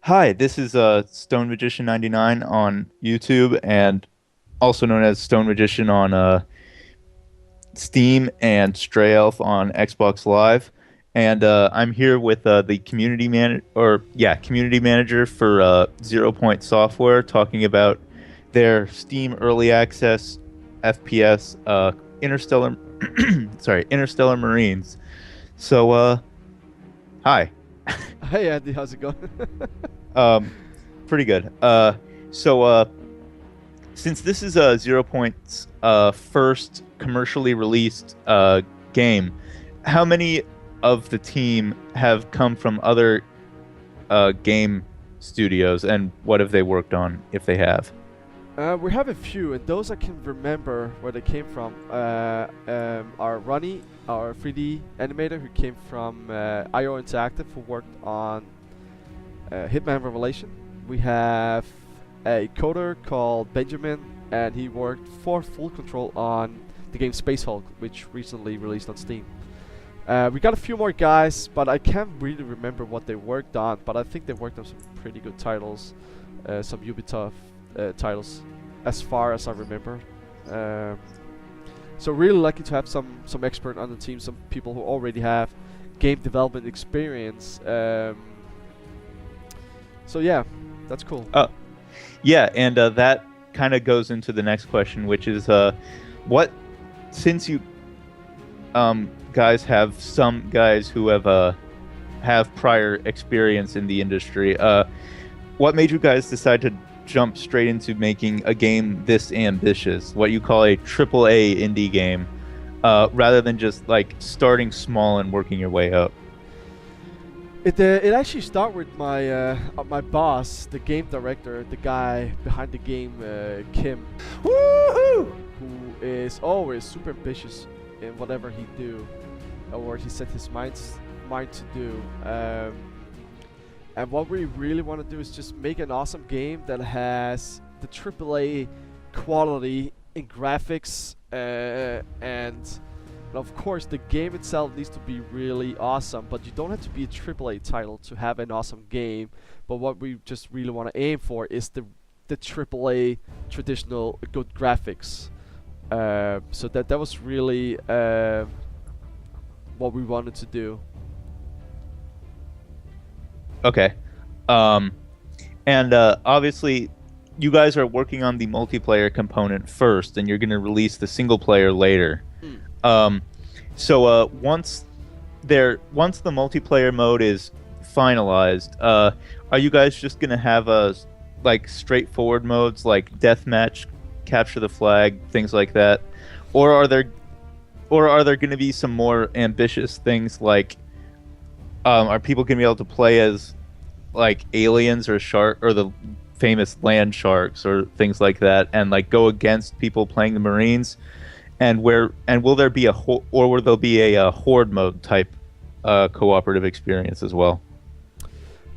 Hi, this is Stone Magician 99 on YouTube and also known as Stone Magician on Steam and Stray Elf on Xbox Live. And I'm here with the community manager for Zero Point Software, talking about their Steam Early Access FPS Interstellar Interstellar Marines. So hi. Hey Andy, how's it going? Um, Pretty good. So since this is Zero Point's first commercially released game, how many of the team have come from other game studios, and what have they worked on, if they have? We have a few, and those I can remember where they came from. Our Ronnie, our 3D animator, who came from IO Interactive, who worked on Hitman Revelation. We have a coder called Benjamin, and he worked for Full Control on the game Space Hulk, which recently released on Steam. We got a few more guys, but I can't really remember what they worked on. But I think they worked on some pretty good titles, some Ubisoft titles, as far as I remember. Um, so really lucky to have some expert on the team, some people who already have game development experience. So yeah, that's cool. Uh, yeah, and that kind of goes into the next question, which is what since you guys have some guys who have prior experience in the industry, what made you guys decide to jump straight into making a game this ambitious, what you call a triple A indie game, rather than just like starting small and working your way up? It actually started with my boss, the game director, the guy behind the game, Kim, Woohoo! who is always super ambitious in whatever he do, or he set his mind to do. And what we really want to do is just make an awesome game that has the AAA quality in graphics, and of course the game itself needs to be really awesome. But you don't have to be a AAA title to have an awesome game. But what we just really want to aim for is the AAA traditional good graphics. So that was really what we wanted to do. Okay. Um, and obviously, you guys are working on the multiplayer component first, and you're going to release the single player later. Mm. Um, so once the multiplayer mode is finalized, are you guys just going to have like straightforward modes like deathmatch, capture the flag, things like that, or are there going to be some more ambitious things like are people going to be able to play as like aliens or shark or the famous land sharks or things like that, and like go against people playing the Marines? And will there be or will there be a horde mode type cooperative experience as well?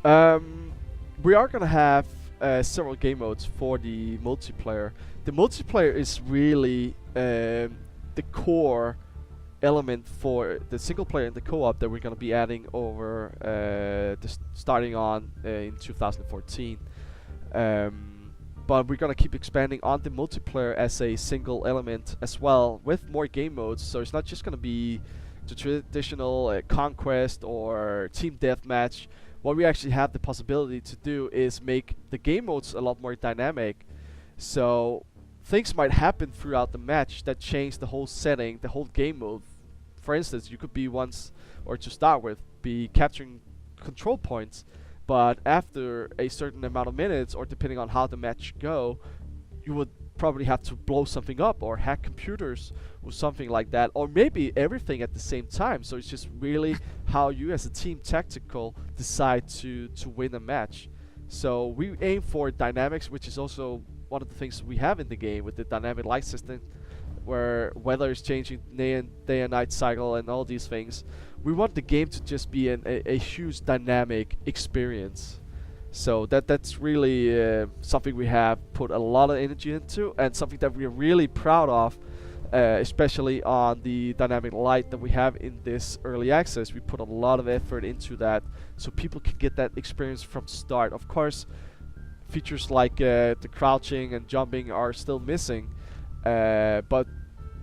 Um, we are gonna have several game modes for the multiplayer. The multiplayer is really the core element for the single player and the co-op that we're gonna be adding over starting on in 2014. But we're gonna keep expanding on the multiplayer as a single element as well, with more game modes. So it's not just gonna be the traditional conquest or team deathmatch. What we actually have the possibility to do is make the game modes a lot more dynamic. So things might happen throughout the match that change the whole setting, the whole game mode. For instance, you could be once, or to start with, be capturing control points, but after a certain amount of minutes, or depending on how the match go, you would probably have to blow something up or hack computers or something like that, or maybe everything at the same time. So it's just really how you as a team tactical decide to win a match. So we aim for dynamics, which is also one of the things we have in the game with the dynamic light system, where weather is changing day and night cycle and all these things. We want the game to just be a huge dynamic experience. So that's really something we have put a lot of energy into, and something that we are really proud of. especially on the dynamic light that we have in this early access. We put a lot of effort into that so people can get that experience from start. Of course, features like the crouching and jumping are still missing, but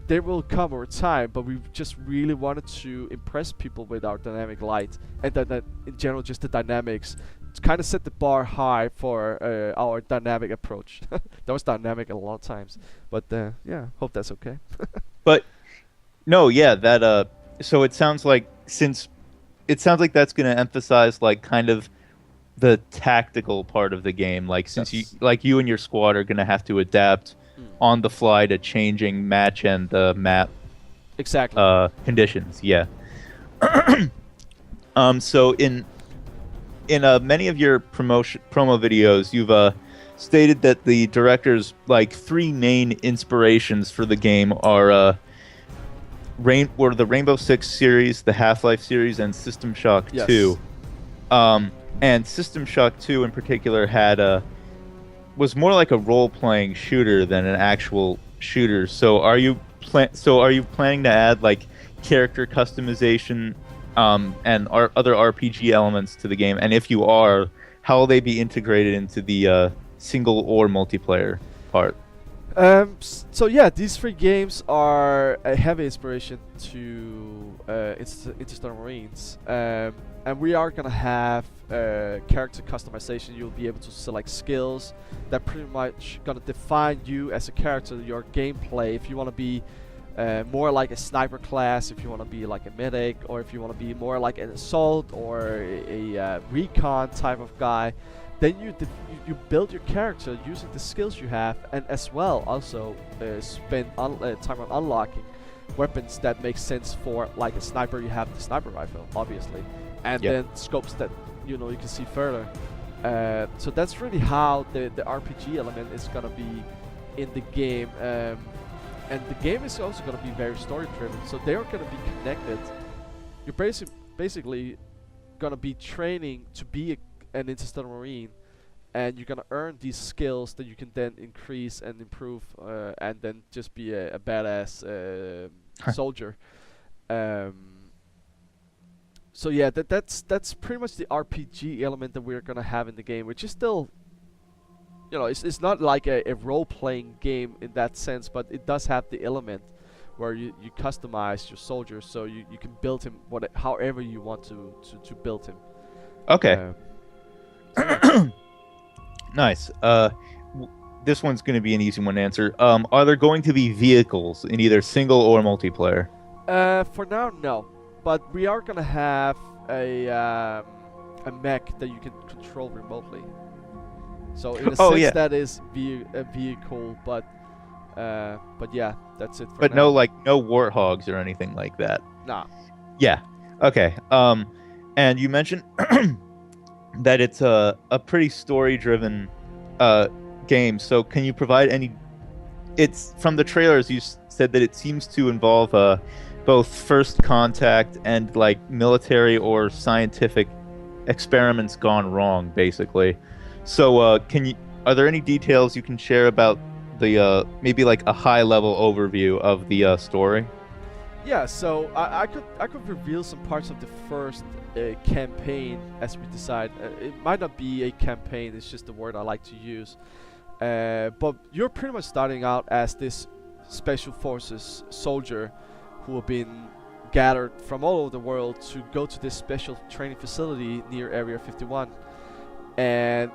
they will come over time. But we just really wanted to impress people with our dynamic light, and that in general just the dynamics to kind of set the bar high for our dynamic approach. That was dynamic a lot of times, but yeah, hope that's okay. But no, yeah, that so it sounds like that's going to emphasize like kind of the tactical part of the game, like since Yes. you and your squad are going to have to adapt on the fly to changing match and map Exactly. conditions. Yeah. So in many of your promo videos, you've stated that the director's like three main inspirations for the game are were the Rainbow Six series, the Half-Life series, and System Shock Yes. 2. And System Shock 2 in particular was more like a role-playing shooter than an actual shooter. So are you planning to add like character customization and other RPG elements to the game? And if you are, how will they be integrated into the single or multiplayer part? So yeah, these three games are a heavy inspiration to Interstellar Marines, and we are gonna have character customization. You'll be able to select skills that pretty much gonna define you as a character, your gameplay. If you want to be more like a sniper class, if you want to be like a medic, or if you want to be more like an assault or a recon type of guy, then you build your character using the skills you have, and as well also spend time on unlocking weapons that make sense for like a sniper. You have the sniper rifle, obviously, and then scopes that you can see further. So that's really how the RPG element is gonna be in the game, and the game is also gonna be very story driven. So they're gonna be connected. You're basically gonna be training to be an Interstellar Marine, and you're gonna earn these skills that you can then increase and improve, and then just be a badass soldier. So yeah, that's pretty much the RPG element that we're gonna have in the game, which is still, it's not like a role-playing game in that sense, but it does have the element where you customize your soldier, so you can build him however you want to build him. Okay. Nice. This one's going to be an easy one to answer. Are there going to be vehicles in either single or multiplayer? For now, no. But we are gonna have a mech that you can control remotely. So in a sense, that is a vehicle, but yeah, that's it. For now. No warthogs or anything like that. Nah. Yeah. Okay. And you mentioned that it's a pretty story-driven game. So can you provide any? It's from the trailers. You said that it seems to involve both first contact and like military or scientific experiments gone wrong, basically. So are there any details you can share about the maybe like a high-level overview of the story? Yeah. So I could reveal some parts of the first campaign as we decide. It might not be a campaign, it's just the word I like to use. But you're pretty much starting out as this special forces soldier who have been gathered from all over the world to go to this special training facility near Area 51. And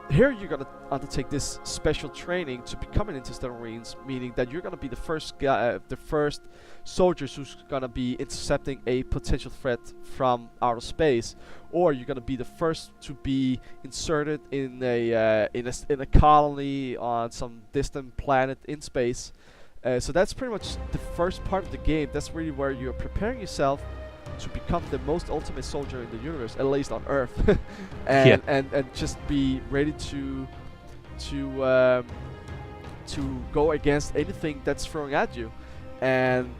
here you're going to undertake this special training to become an Interstellar Marines, meaning that you're going to be the first guy, the first soldiers who's going to be intercepting a potential threat from outer space, or you're going to be the first to be inserted in a colony on some distant planet in space. So that's pretty much the first part of the game. That's really where you're preparing yourself to become the most ultimate soldier in the universe, at least on Earth, and just be ready to go against anything that's thrown at you. And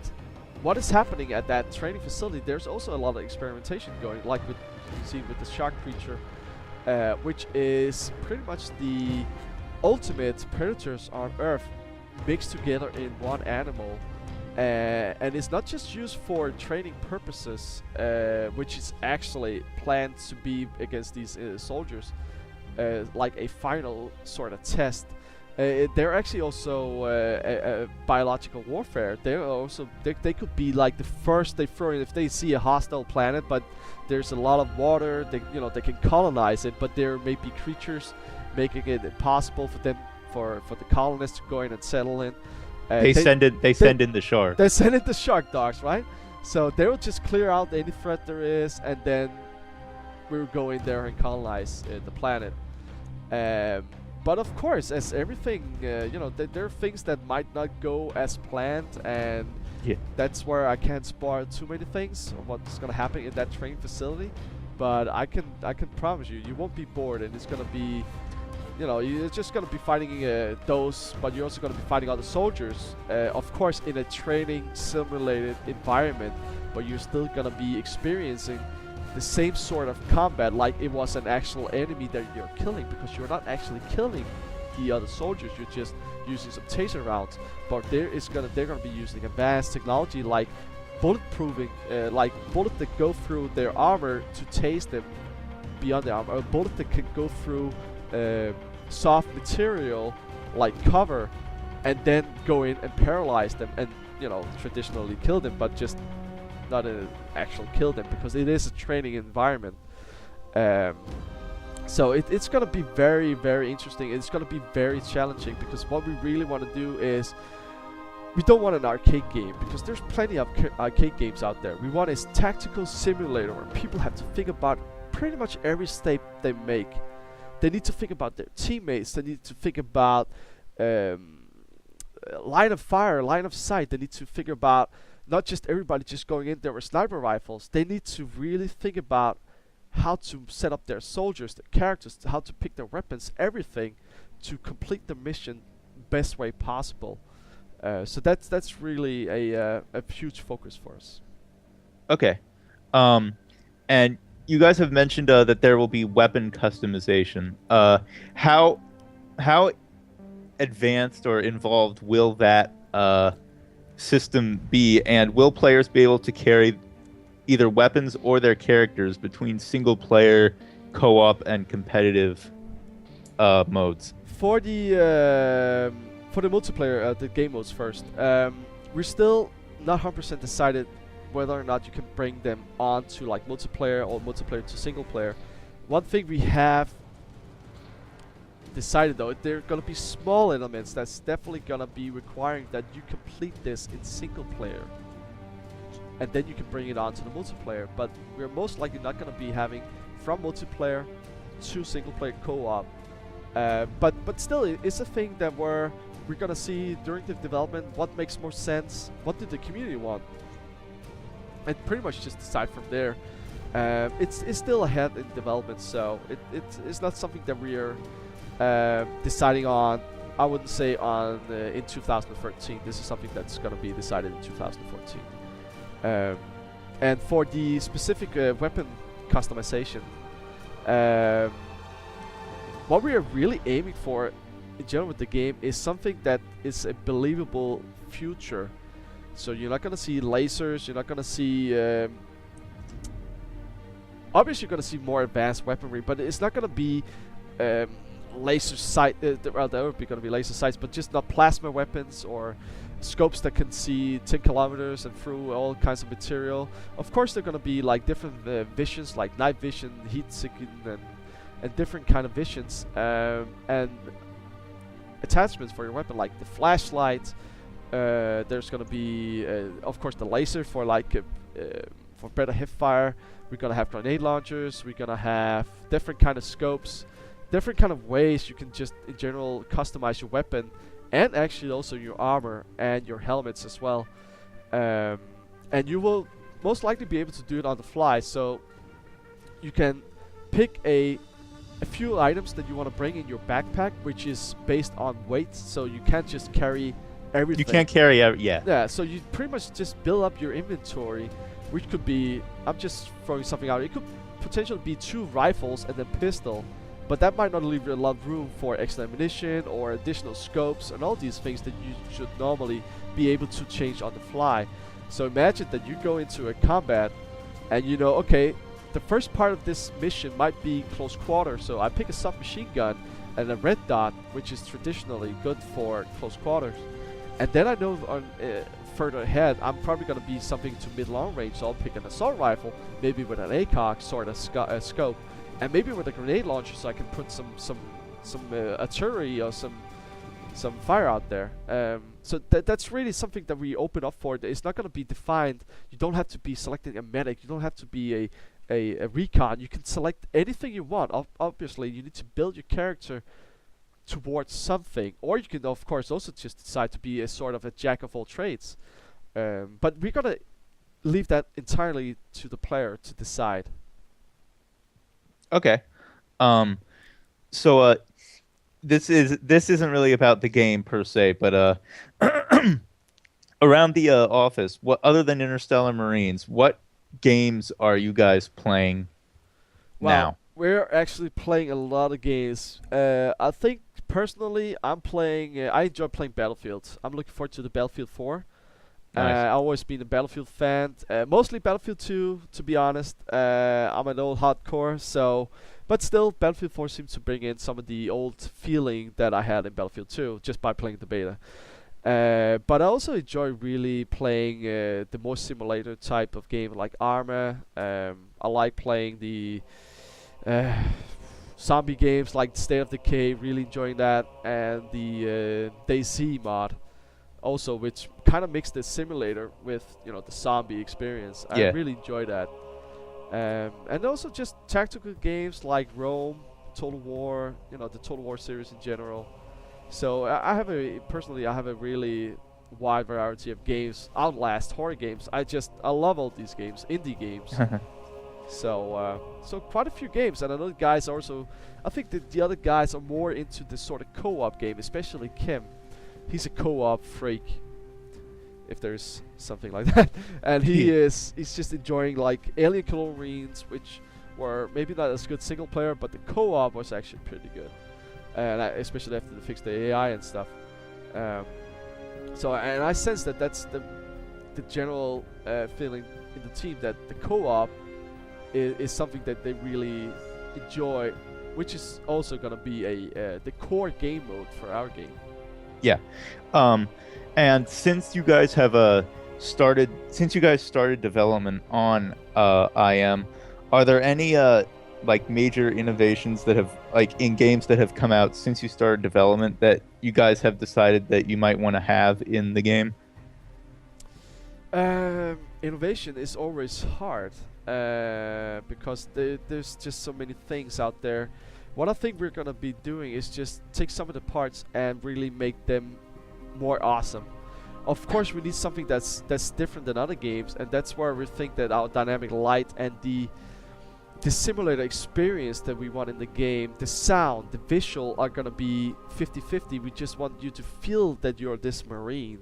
what is happening at that training facility? There's also a lot of experimentation going, like you see with the shark creature, which is pretty much the ultimate predators on Earth. mixed together in one animal. And it's not just used for training purposes, which is actually planned to be against these soldiers, like a final sort of test. They're actually also a biological warfare. They could be like the first they throw in if they see a hostile planet, but there's a lot of water. They can colonize it, but there may be creatures making it impossible for them for the colonists to go in and settle in. They send in the shark. They send in the shark dogs, right? So they will just clear out any threat there is, and then we'll go in there and colonize the planet. But of course, as everything, there are things that might not go as planned, and that's where I can't spoil too many things of what's gonna happen in that training facility. But I can promise you won't be bored, and it's gonna be, you're just gonna be fighting those, but you're also gonna be fighting other soldiers, of course, in a training simulated environment. But you're still gonna be experiencing the same sort of combat like it was an actual enemy that you're killing, because you're not actually killing the other soldiers, you're just using some taser rounds. But they're gonna be using advanced technology like bulletproofing, like bullets that go through their armor to tase them beyond their armor, or bullets that can go through soft material like cover and then go in and paralyze them and traditionally kill them, but just not an actual kill them, because it is a training environment. So it's gonna be very, very interesting. It's gonna be very challenging, because what we really want to do is, we don't want an arcade game, because there's plenty of arcade games out there. We want a tactical simulator where people have to think about pretty much every step they make. They need to think about their teammates. They need to think about line of fire, line of sight. They need to figure about not just everybody just going in there with sniper rifles. They need to really think about how to set up their soldiers, their characters, how to pick their weapons, everything to complete the mission best way possible. So that's really a huge focus for us. Okay. And you guys have mentioned that there will be weapon customization. How advanced or involved will that system be, and will players be able to carry either weapons or their characters between single player, co-op, and competitive modes? For the multiplayer, the game modes first, we're still not 100% decided whether or not you can bring them on to like multiplayer or multiplayer to single player. One thing we have decided though, there are gonna be small elements that's definitely gonna be requiring that you complete this in single player, and then you can bring it on to the multiplayer. But we're most likely not gonna be having from multiplayer to single player co-op. But still, it's a thing that we're gonna see during the development. What makes more sense? What did the community want? And pretty much just decide from there. It's still ahead in development, so it's not something that we are deciding on. I wouldn't say on in 2013. This is something that's gonna be decided in 2014. And for the specific weapon customization, what we are really aiming for in general with the game is something that is a believable future. So you're not gonna see lasers, you're not gonna see obviously you're gonna see more advanced weaponry, but it's not gonna be laser sight, well, there would be gonna be laser sights, but just not plasma weapons or scopes that can see 10 kilometers and through all kinds of material. Of course they're gonna be like different visions, like night vision, heat seeking, and different kind of visions, and attachments for your weapon, like the flashlight. There's gonna be of course the laser for like for better hip fire. We're gonna have grenade launchers, we're gonna have different kind of scopes, different kind of ways you can just in general customize your weapon, and actually also your armor and your helmets as well. And you will most likely be able to do it on the fly, so you can pick a few items that you want to bring in your backpack, which is based on weight, so you can't just carry everything. You can't carry Yeah, so you pretty much just build up your inventory, which could be, I'm just throwing something out, it could potentially be 2 rifles and a pistol, but that might not leave you a lot of room for extra ammunition or additional scopes and all these things that you should normally be able to change on the fly. So imagine that you go into a combat and you know, okay, the first part of this mission might be close quarter, so I pick a submachine gun and a red dot, which is traditionally good for close quarters. And then I know on further ahead, I'm probably going to be something to mid-long range, so I'll pick an assault rifle, maybe with an ACOG sort of scope, and maybe with a grenade launcher, so I can put some artillery or some fire out there. So that's really something that we open up for. It's not going to be defined. You don't have to be selecting a medic. You don't have to be a recon. You can select anything you want. Obviously, you need to build your character towards something, or you can of course also just decide to be a sort of a jack of all trades. But we're gonna leave that entirely to the player to decide. Okay. So this isn't really about the game per se, but around the office, what other than Interstellar Marines, what games are you guys playing now? We're actually playing a lot of games. I think personally, I enjoy playing Battlefield. I'm looking forward to the Battlefield 4. Nice. I've always been a Battlefield fan. Mostly Battlefield 2, to be honest. I'm an old hardcore, but still, Battlefield 4 seems to bring in some of the old feeling that I had in Battlefield 2 just by playing the beta. But I also enjoy really playing the more simulator type of game like Arma. I like playing the zombie games like State of Decay, really enjoying that, and the DayZ mod also, which kind of mixed the simulator with the zombie experience. I really enjoy that. And also just tactical games like Rome, Total War, the Total War series in general. So I have a really wide variety of games. Outlast, horror games. I love all these games, indie games. So quite a few games, and I know the guys also. I think that the other guys are more into this sort of co-op game, especially Kim. He's a co-op freak, if there's something like that, and he's just enjoying like Alien Colonial Marines, which were maybe not as good single player, but the co-op was actually pretty good, and especially after they fixed the AI and stuff. So I sense that that's the general feeling in the team, that the co-op is something that they really enjoy, which is also going to be the core game mode for our game. Yeah. And since you guys have started development on IM, are there any like major innovations that have in games that have come out since you started development that you guys have decided that you might want to have in the game? Innovation is always hard. Because there's just so many things out there. What I think we're gonna be doing is just take some of the parts and really make them more awesome. Of course, we need something that's different than other games, and that's where we think that our dynamic light and the simulator experience that we want in the game, the sound, the visual are gonna be 50-50. We just want you to feel that you're this Marine.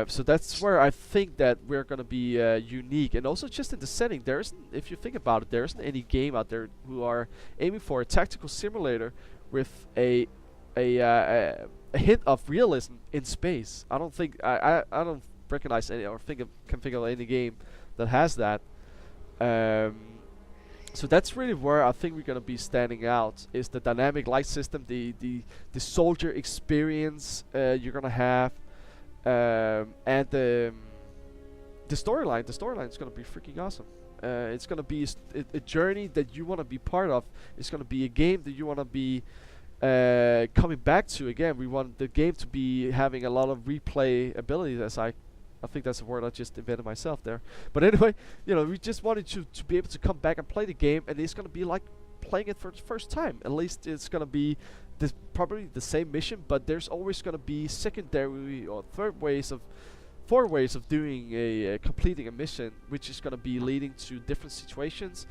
So that's where I think that we're gonna be unique, and also just in the setting. There isn't, if you think about it, there isn't any game out there who are aiming for a tactical simulator with a hint of realism in space. I don't think I don't recognize any or can think of any game that has that. So that's really where I think we're gonna be standing out, is the dynamic light system, the soldier experience you're gonna have. And the storyline is going to be freaking awesome. It's going to be a journey that you want to be part of. It's going to be a game that you want to be coming back to again. We want the game to be having a lot of replay ability, as I think that's a word I just invented myself there. But anyway, we just wanted to be able to come back and play the game, and it's going to be like playing it for the first time. At least it's going to be probably the same mission, but there's always going to be secondary or four ways of doing completing a mission, which is going to be leading to different situations,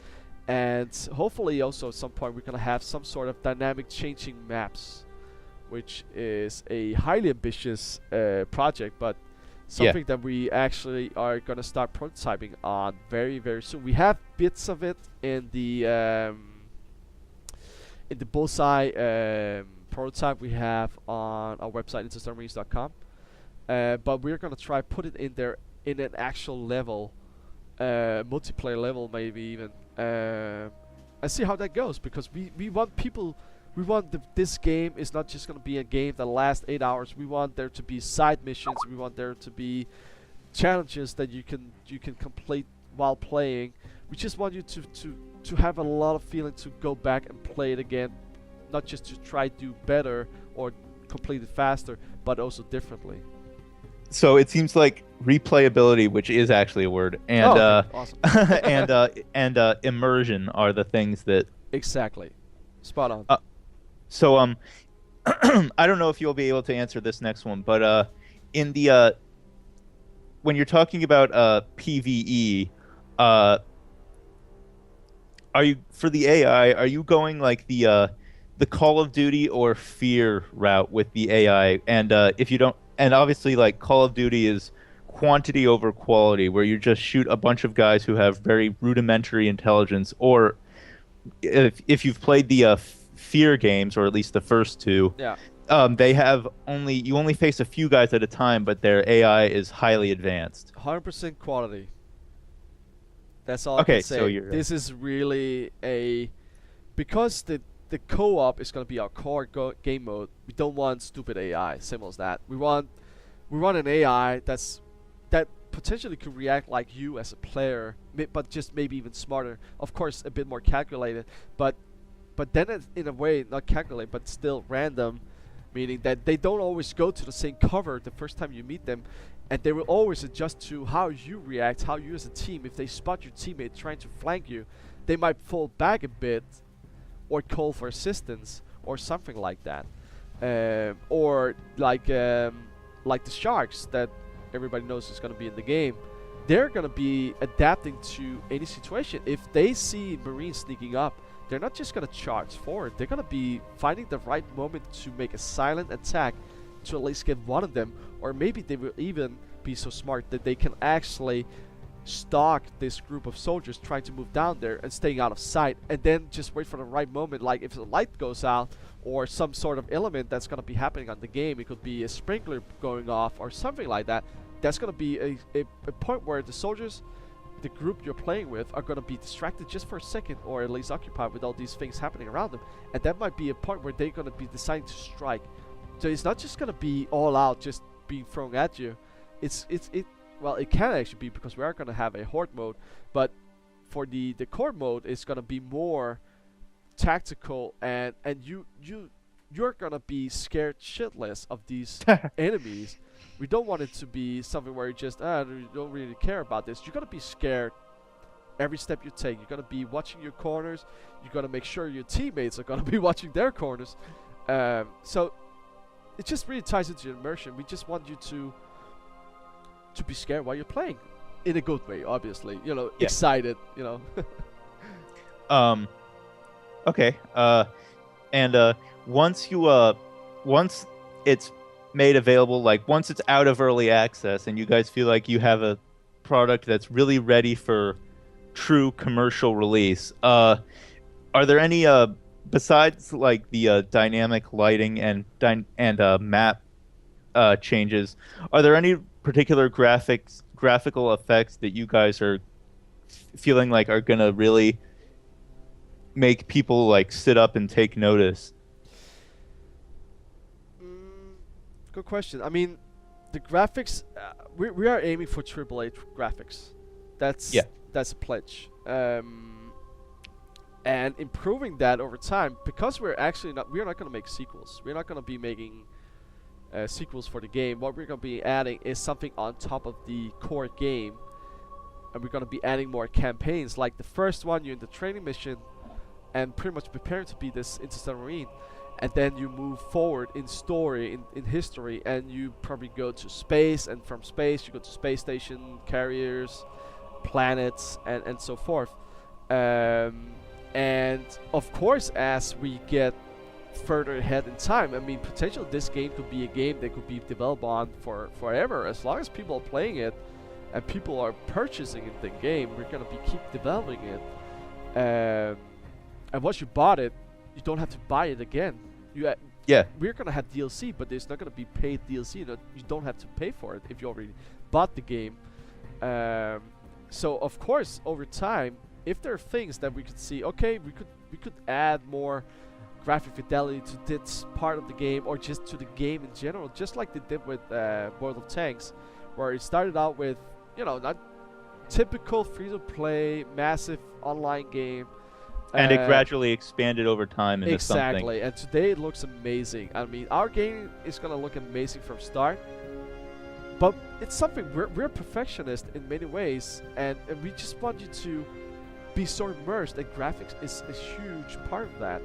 and hopefully also at some point we're going to have some sort of dynamic changing maps, which is a highly ambitious project, but something that we actually are going to start prototyping on very, very soon. We have bits of it in the in the Bullseye prototype we have on our website, interstellarmarines.com. But we're gonna try put it in there in an actual level, multiplayer level maybe even, and see how that goes, because we want people. We want this game is not just going to be a game that lasts 8 hours. We want there to be side missions. We want there to be challenges that you can complete while playing. We just want you to have a lot of feeling to go back and play it again, not just to try to do better or complete it faster, but also differently. So it seems like replayability, which is actually a word, and awesome. and immersion are the things that exactly spot on. So I don't know if you'll be able to answer this next one, but in the when you're talking about PvE, are you for the AI? Are you going like the Call of Duty or Fear route with the AI? And if you don't, and obviously like Call of Duty is quantity over quality, where you just shoot a bunch of guys who have very rudimentary intelligence, or if you've played the Fear games, or at least the first two, they have you only face a few guys at a time, but their AI is highly advanced. 100% quality. That's all I can say. So this is really because the co-op is going to be our core game mode. We don't want stupid AI. Simple as that. We want an AI that potentially could react like you as a player, but just maybe even smarter. Of course, a bit more calculated, but then it's in a way not calculated, but still random, meaning that they don't always go to the same cover the first time you meet them, and they will always adjust to how you react, how you as a team. If they spot your teammate trying to flank you, they might fall back a bit, or call for assistance, or something like that, or like the sharks that everybody knows is going to be in the game. They're going to be adapting to any situation. If they see Marines sneaking up, they're not just going to charge forward. They're going to be finding the right moment to make a silent attack to at least get one of them. Or maybe they will even be so smart that they can actually stalk this group of soldiers trying to move down there and staying out of sight, and then just wait for the right moment. Like if the light goes out or some sort of element that's going to be happening on the game, it could be a sprinkler going off or something like that. That's going to be a point where the soldiers, the group you're playing with, are going to be distracted just for a second, or at least occupied with all these things happening around them, and that might be a point where they're going to be deciding to strike. So it's not just going to be all out just being thrown at you. Well, it can actually be, because we are going to have a horde mode, but for the core mode, it's going to be more tactical, and you're going to be scared shitless of these enemies. We don't want it to be something where you just you don't really care about this. You're going to be scared every step you take. You're going to be watching your corners. You're going to make sure your teammates are going to be watching their corners. So it just really ties into your immersion. We just want you to be scared while you're playing, in a good way, obviously. Excited. Okay. And once it's made available, like once it's out of early access, and you guys feel like you have a product that's really ready for true commercial release, are there any besides like the dynamic lighting and map changes, are there any particular graphical effects that you guys are feeling like are gonna really make people like sit up and take notice? Good question. I mean, the graphics, we are aiming for AAA graphics. That's a pledge. And improving that over time, because we're not going to make sequels. We're not going to be making sequels for the game. What we're going to be adding is something on top of the core game, and we're going to be adding more campaigns. Like the first one, you're in the training mission, and pretty much preparing to be this Interstellar Marine. And then you move forward in story, in history, and you probably go to space, and from space you go to space station, carriers, planets, and so forth. And of course, as we get further ahead in time, I mean, potentially this game could be a game that could be developed on for forever. As long as people are playing it and people are purchasing the game, we're gonna keep developing it. And once you bought it, you don't have to buy it again. Yeah. We're gonna have DLC, but there's not gonna be paid DLC. You don't have to pay for it if you already bought the game. So of course, over time, if there are things that we could see, okay, we could add more graphic fidelity to this part of the game, or just to the game in general, just like they did with World of Tanks, where it started out with, not typical free-to-play massive online game. And it gradually expanded over time into something. Exactly, and today it looks amazing. I mean, our game is gonna look amazing from start, but it's something we're perfectionists in many ways, and we just want you to be so immersed, and graphics is a huge part of that.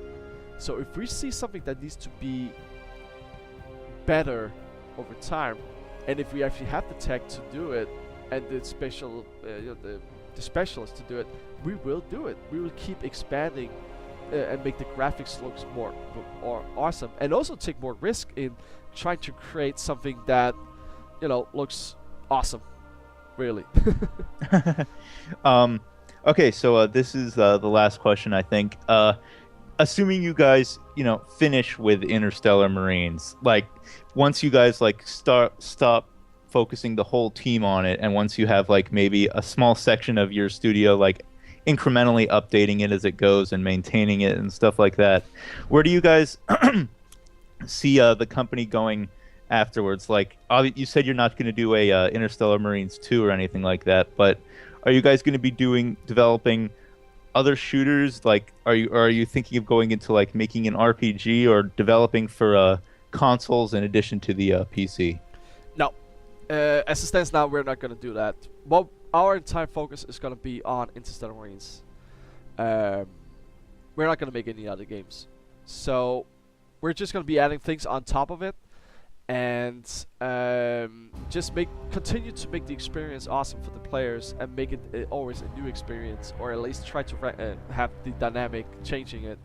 So if we see something that needs to be better over time, and if we actually have the tech to do it, and the special, the specialists to do it, we will do it. We will keep expanding and make the graphics look more awesome, and also take more risk in trying to create something that looks awesome, really. Okay, so this is the last question, I think. Assuming you guys finish with Interstellar Marines, like once you guys stop focusing the whole team on it, and once you have like maybe a small section of your studio like incrementally updating it as it goes and maintaining it and stuff like that, where do you guys see the company going afterwards? Like, you said you're not going to do a Interstellar Marines 2 or anything like that, but are you guys going to be developing other shooters? Like, are you thinking of going into like making an RPG or developing for consoles in addition to the PC? No. As it stands now, we're not going to do that. Well, our entire focus is going to be on Interstellar Marines. We're not going to make any other games. So we're just going to be adding things on top of it, and just continue to make the experience awesome for the players, and make it always a new experience, or at least try to have the dynamic changing it.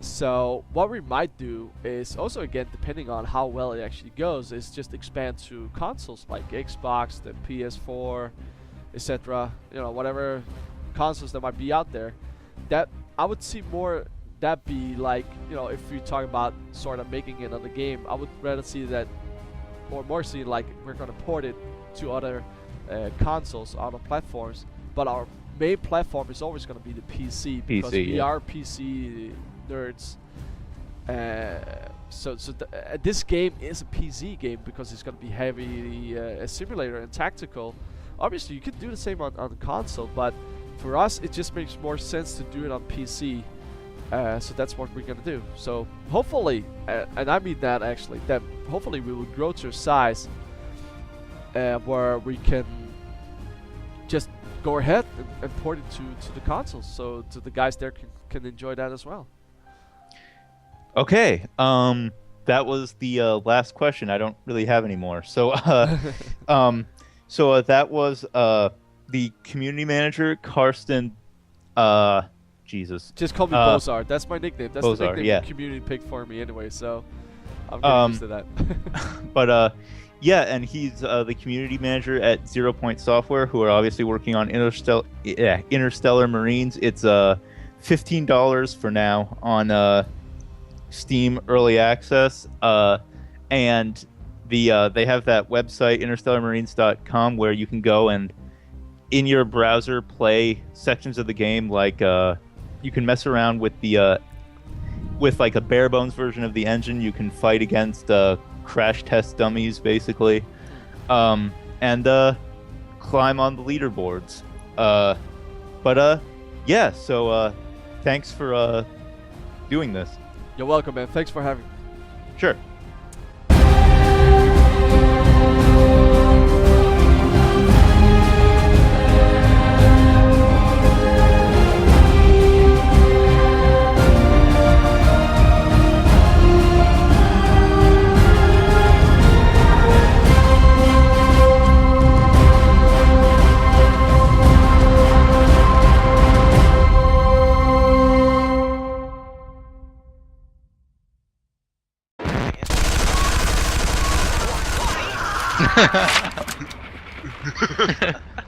So what we might do is also, again, depending on how well it actually goes, is just expand to consoles like Xbox, the PS4, etc. Whatever consoles that might be out there. That I would see more. That be like, if we talk about sort of making another game, I would rather see that, or more see like we're gonna port it to other consoles, other platforms. But our main platform is always gonna be the PC, because we are PC nerds. So this game is a PC game because it's gonna be heavy a simulator and tactical. Obviously, you can do the same on the console, but for us, it just makes more sense to do it on PC. So that's what we're gonna do. So hopefully, and I mean that actually, that hopefully we will grow to a size where we can just go ahead and port it to the consoles, so the guys there can enjoy that as well. Okay, that was the last question. I don't really have any more. So, that was the community manager, Karsten. Jesus. Just call me Bozar. That's my nickname. That's Bozar, the nickname yeah. the community picked for me anyway, so I'm getting used to that. But yeah, and he's the community manager at 0 Point Software, who are obviously working on Interstellar Marines. It's $15 for now on Steam Early Access, and they have that website interstellarmarines.com where you can go and in your browser play sections of the game, like you can mess around with the with like a bare bones version of the engine. You can fight against crash test dummies, basically, and climb on the leaderboards. Yeah. So thanks for doing this. You're welcome, man. Thanks for having me. Sure.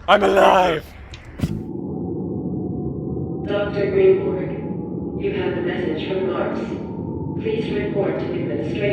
I'm alive! Dr. Grønborg, You have a message from Mars. Please report to administration.